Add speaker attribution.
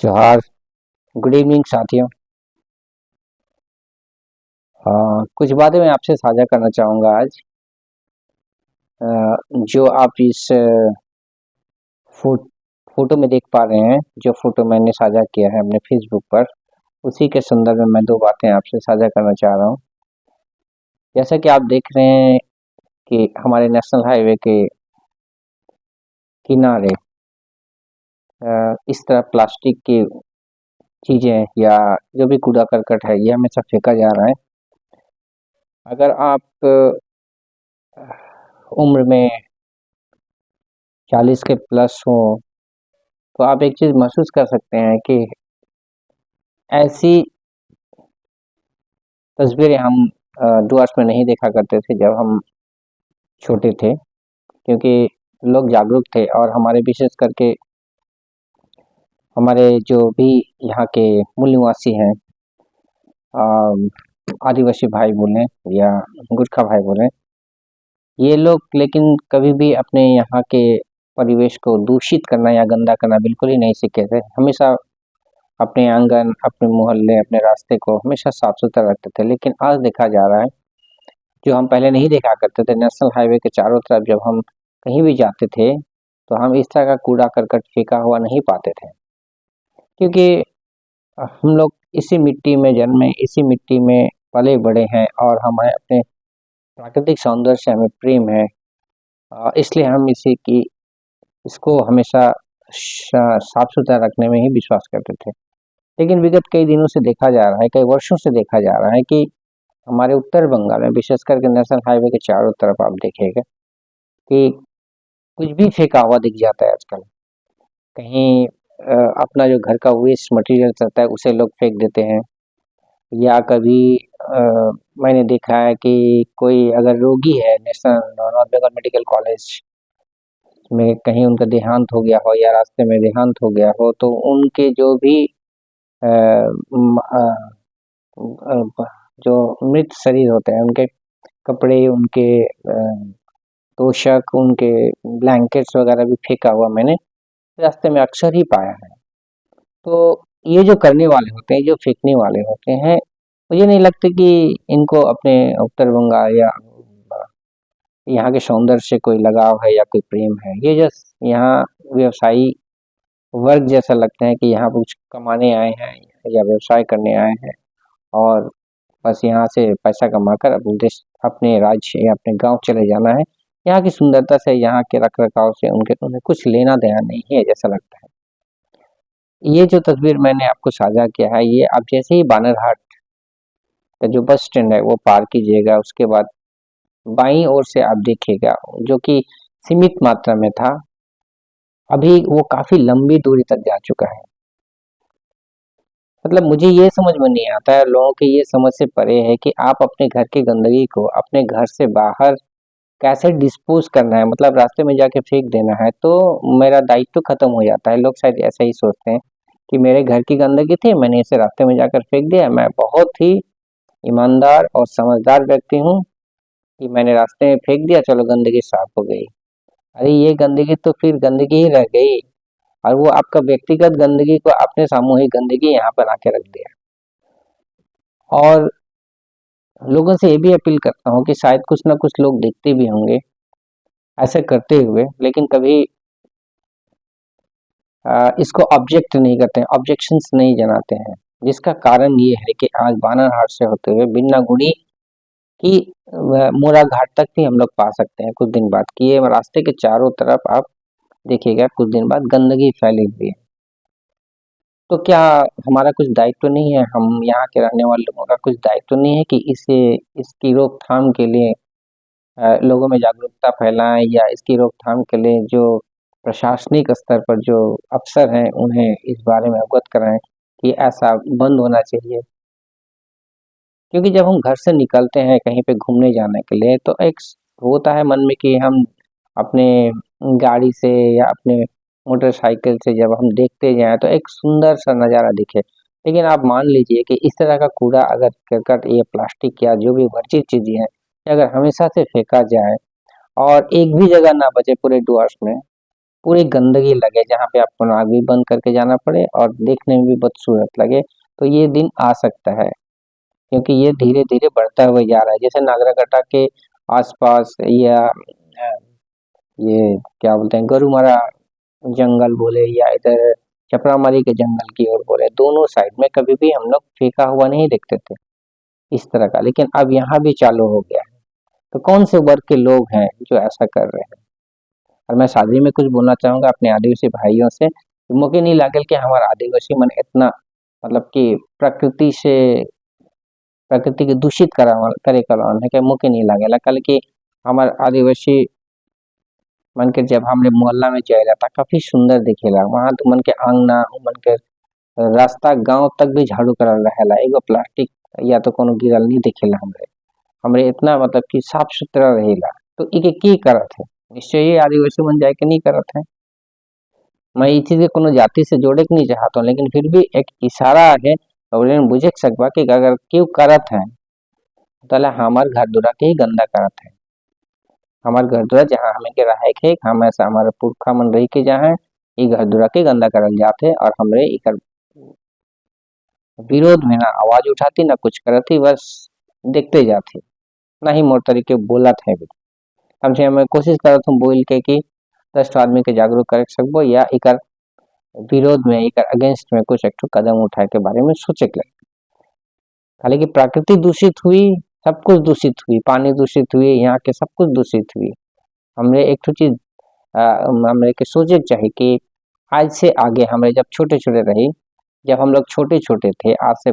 Speaker 1: जोहार। Good evening साथियों। कुछ बातें मैं आपसे साझा करना चाहूँगा आज। जो आप इस फो, फोटो में देख पा रहे हैं, जो फोटो मैंने साझा किया है अपने फेसबुक पर, उसी के संदर्भ में मैं दो बातें आपसे साझा करना चाह रहा हूँ। जैसा कि आप देख रहे हैं कि हमारे नेशनल हाईवे के किनारे इस तरह प्लास्टिक की चीज़ें या जो भी कूड़ा करकट है ये हमेशा फेंका जा रहा है। अगर आप उम्र में 40 के प्लस हो तो आप एक चीज़ महसूस कर सकते हैं कि ऐसी तस्वीरें हम डुअर्स में नहीं देखा करते थे जब हम छोटे थे, क्योंकि लोग जागरूक थे और हमारे विशेष करके हमारे जो भी यहाँ के मूल निवासी हैं, आदिवासी भाई बोलें या गुरखा भाई बोलें, ये लोग लेकिन कभी भी अपने यहाँ के परिवेश को दूषित करना या गंदा करना बिल्कुल ही नहीं सीखे थे। हमेशा अपने आंगन, अपने मोहल्ले, अपने रास्ते को हमेशा साफ सुथरा रखते थे। लेकिन आज देखा जा रहा है, जो हम पहले नहीं देखा करते थे, नेशनल हाईवे के चारों तरफ जब हम कहीं भी जाते थे तो हम इस तरह का कूड़ा करकट फेंका हुआ नहीं पाते थे, क्योंकि हम लोग इसी मिट्टी में जन्मे, इसी मिट्टी में पले बड़े हैं और हमें अपने प्राकृतिक सौंदर्य से हमें प्रेम है। इसलिए हम इसको हमेशा साफ सुथरा रखने में ही विश्वास करते थे। लेकिन विगत कई दिनों से देखा जा रहा है, कई वर्षों से देखा जा रहा है कि हमारे उत्तर बंगाल में विशेष करके नेशनल हाईवे के चारों तरफ आप देखेगा कि कुछ भी फेंका हुआ दिख जाता है आजकल। कहीं अपना जो घर का वेस्ट मटेरियल रहता है उसे लोग फेंक देते हैं, या कभी मैंने देखा है कि कोई अगर रोगी है national north Bengal medical college में, कहीं उनका देहांत हो गया हो या रास्ते में देहांत हो गया हो, तो उनके जो भी अ, म, अ, अ, जो मृत शरीर होते हैं, उनके कपड़े, उनके तोशक, उनके ब्लैंकेट्स वगैरह भी फेंका हुआ मैंने रास्ते में अक्सर ही पाया है। तो ये जो करने वाले होते हैं, जो फेंकने वाले होते हैं, मुझे नहीं लगता कि इनको अपने उत्तर बंगाल या यहाँ के सौंदर्य से कोई लगाव है या कोई प्रेम है। ये जस्ट यहाँ व्यवसायी वर्ग जैसा लगता है कि यहाँ कुछ कमाने आए हैं या व्यवसाय करने आए हैं, और बस यहाँ से पैसा कमाकर अपने देश, अपने राज्य या अपने गांव चले जाना है। यहाँ की सुंदरता से, यहाँ के रख रखाव से उन्हें कुछ लेना देना नहीं है जैसा लगता है। ये जो तस्वीर मैंने आपको साझा किया है, ये आप जैसे ही बानरहाट का जो बस स्टैंड है वो पार कीजिएगा, उसके बाद बाईं ओर से आप देखिएगा, जो कि सीमित मात्रा में था, अभी वो काफी लंबी दूरी तक जा चुका है। मतलब मुझे ये समझ में नहीं आता है, लोगों की ये समझ से परे है कि आप अपने घर की गंदगी को अपने घर से बाहर कैसे डिस्पोज करना है। मतलब रास्ते में जाके फेंक देना है तो मेरा दायित्व तो खत्म हो जाता है। लोग शायद ऐसा ही सोचते हैं कि मेरे घर की गंदगी थी, मैंने इसे रास्ते में जाकर फेंक दिया, मैं बहुत ही ईमानदार और समझदार व्यक्ति हूँ कि मैंने रास्ते में फेंक दिया, चलो गंदगी साफ हो गई। अरे ये गंदगी तो फिर गंदगी ही रह गई, और वो आपका व्यक्तिगत गंदगी को आपने सामूहिक गंदगी यहाँ पर आके रख दिया। और लोगों से ये भी अपील करता हूँ कि शायद कुछ ना कुछ लोग देखते भी होंगे ऐसे करते हुए, लेकिन कभी इसको ऑब्जेक्ट नहीं करते हैं, ऑब्जेक्शंस नहीं जनाते हैं। जिसका कारण ये है कि आज बानरहाट से होते हुए बिन्नागुड़ी की मोरा घाट तक भी हम लोग पा सकते हैं कुछ दिन बाद, कि ये रास्ते के चारों तरफ आप देखिएगा कुछ दिन बाद गंदगी फैली हुई है। तो क्या हमारा कुछ दायित्व नहीं है, हम यहाँ के रहने वाले लोगों का कुछ दायित्व नहीं है कि इसकी रोकथाम के लिए लोगों में जागरूकता फैलाएं, या इसकी रोकथाम के लिए जो प्रशासनिक स्तर पर जो अफसर हैं उन्हें इस बारे में अवगत कराएं कि ऐसा बंद होना चाहिए। क्योंकि जब हम घर से निकलते हैं कहीं पे घूमने जाने के लिए, तो एक होता है मन में कि हम अपने गाड़ी से या अपने मोटरसाइकिल से जब हम देखते जाएं तो एक सुंदर सा नज़ारा दिखे। लेकिन आप मान लीजिए कि इस तरह का कूड़ा, अगर करकट, ये प्लास्टिक या जो भी वर्जित चीज़ें हैं, अगर हमेशा से फेंका जाए और एक भी जगह ना बचे पूरे डुअर्स में, पूरी गंदगी लगे, जहाँ पे आपको नाक भी बंद करके जाना पड़े और देखने में भी बदसूरत लगे, तो ये दिन आ सकता है, क्योंकि ये धीरे धीरे बढ़ता हुआ जा रहा है। जैसे नागराकटा के आसपास या ये क्या बोलते हैं, गरुमारा जंगल बोले या इधर छपरामारी के जंगल की ओर बोले, दोनों साइड में कभी भी हम लोग फेंका हुआ नहीं देखते थे इस तरह का, लेकिन अब यहाँ भी चालू हो गया है। तो कौन से वर्ग के लोग हैं जो ऐसा कर रहे हैं? और मैं शादी में कुछ बोलना चाहूँगा अपने आदिवासी भाइयों से, कि मुझे नहीं लागल कि हमारा आदिवासी मन इतना मतलब कि प्रकृति के दूषित करे करवान है, कि मुझे नहीं लागेला कल कि हमार आदिवासी मन के जब हमरे मोहल्ला में जाएला था काफी सुंदर दिखेला। वहाँ तो मन के आंगना मन के रास्ता गांव तक भी झाड़ू करल रहेला, एगो प्लास्टिक या तो कोनो गिरल नहीं दिखेला हमरे। हमरे इतना मतलब कि साफ सुथरा रहेला, तो इके की करत है? निश्चय ही आदिवासी मन जाए के नहीं करत है। मैं ये चीज के कोनो जाति से जोड़े के नहीं चाहता हूँ, लेकिन फिर भी एक इशारा है और बुझे सकबा कि अगर क्यों करत है, तले हमार घर दुरा के ही गंदा करत है। हमार घर दुरा जहाँ हमें के रहे के हमेशा हमारे पुरखा मन रही के जहाँ ये घर दुरा के गंदा करल जाते, और हमरे इकर विरोध में ना आवाज उठाती ना कुछ करती, बस देखते जाते, ना ही मोर तरीके बोलत है भी। कम से मैं कोशिश करत हूँ बोल के कि 10 आदमी के जागरूक कर सकबो या इकर विरोध में इकर अगेंस्ट में कुछ एक ठो कदम उठाए के बारे में सोचे के लगे। खाली कि प्रकृति दूषित हुई, सब कुछ दूषित हुई, पानी दूषित हुई, यहाँ के सब कुछ दूषित हुई। हमरे एक ठो चीज हमरे के सोचे के चाहिए कि आज से आगे हमरे जब छोटे छोटे रही, जब हम लोग छोटे छोटे थे, आज से